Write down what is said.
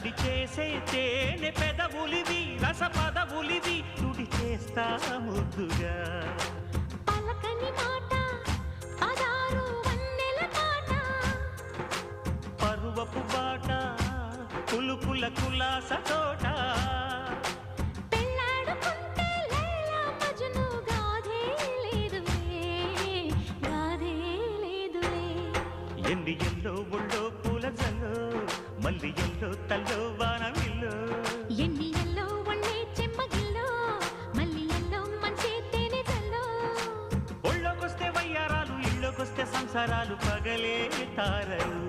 తడి చేసే తేనె పెదవులివి రస పదవులివి తుడి చేస్తా ముద్దుగా పలకని మాట పదారు వన్నెల మాట పరువపు బాట కులుకుల కులాస తోట పెళ్ళాడుకుంటే లైలా మజ్ను గాథే లేదులే గాథే లేదులే ఎన్ని ఎల్లో ఒళ్ళో పూల జల్లో మల్లి ఎల్లో తల్లో వానవిల్లో ఎన్ని ఎల్లో ఒళ్ళే చెమ్మగిల్లో మల్లి ఎల్లో మంచి తేనె జల్లో ఒళ్ళోకొస్తే వయ్యారాలు ఇళ్ళోకొస్తే సంసారాలు పగలే తారలు